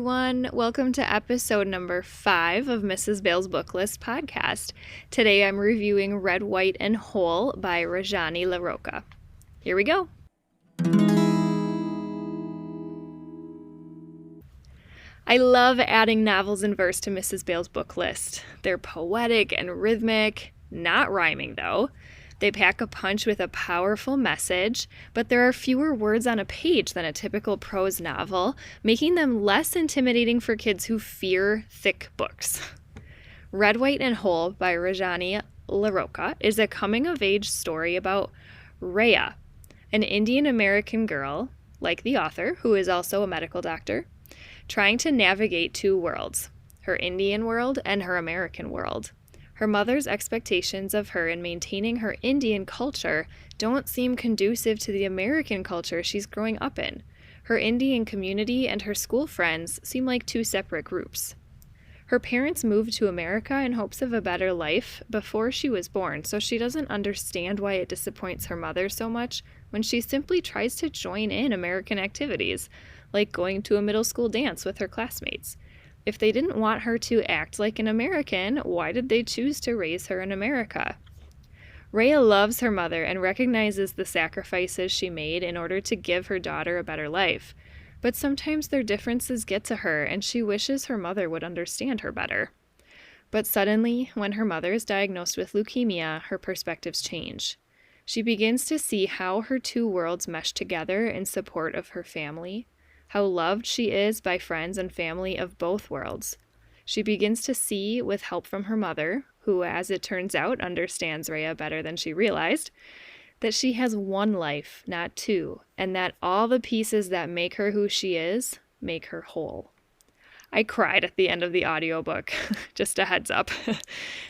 everyone. Welcome to episode number 5 of Mrs. Bale's Book List podcast. Today I'm reviewing Red, White, and Whole by Rajani LaRocca. Here we go. I love adding novels in verse to Mrs. Bale's book list. They're poetic and rhythmic, not rhyming though. They pack a punch with a powerful message, but there are fewer words on a page than a typical prose novel, making them less intimidating for kids who fear thick books. Red, White, and Whole by Rajani LaRocca is a coming-of-age story about Rhea, an Indian-American girl, like the author, who is also a medical doctor, trying to navigate two worlds, her Indian world and her American world. Her mother's expectations of her in maintaining her Indian culture don't seem conducive to the American culture she's growing up in. Her Indian community and her school friends seem like two separate groups. Her parents moved to America in hopes of a better life before she was born, so she doesn't understand why it disappoints her mother so much when she simply tries to join in American activities, like going to a middle school dance with her classmates. If they didn't want her to act like an American, why did they choose to raise her in America? Rhea loves her mother and recognizes the sacrifices she made in order to give her daughter a better life. But sometimes their differences get to her, and she wishes her mother would understand her better. But suddenly, when her mother is diagnosed with leukemia, her perspectives change. She begins to see how her two worlds mesh together in support of her family, how loved she is by friends and family of both worlds. She begins to see, with help from her mother, who, as it turns out, understands Rhea better than she realized, that she has one life, not two, and that all the pieces that make her who she is make her whole. I cried at the end of the audiobook, just a heads up.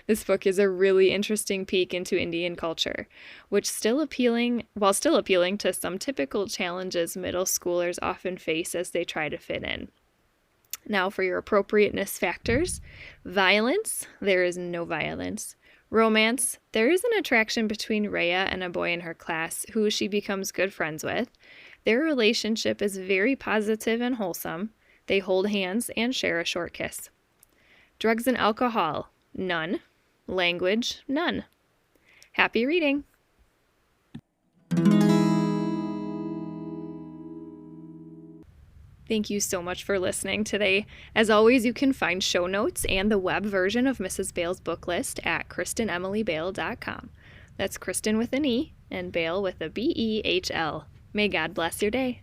This book is a really interesting peek into Indian culture, while still appealing to some typical challenges middle schoolers often face as they try to fit in. Now for your appropriateness factors. Violence, there is no violence. Romance, there is an attraction between Rhea and a boy in her class who she becomes good friends with. Their relationship is very positive and wholesome. They hold hands and share a short kiss. Drugs and alcohol, none. Language, none. Happy reading! Thank you so much for listening today. As always, you can find show notes and the web version of Mrs. Bale's book list at KristenEmilyBale.com. That's Kristen with an E and Bale with a B-E-H-L. May God bless your day.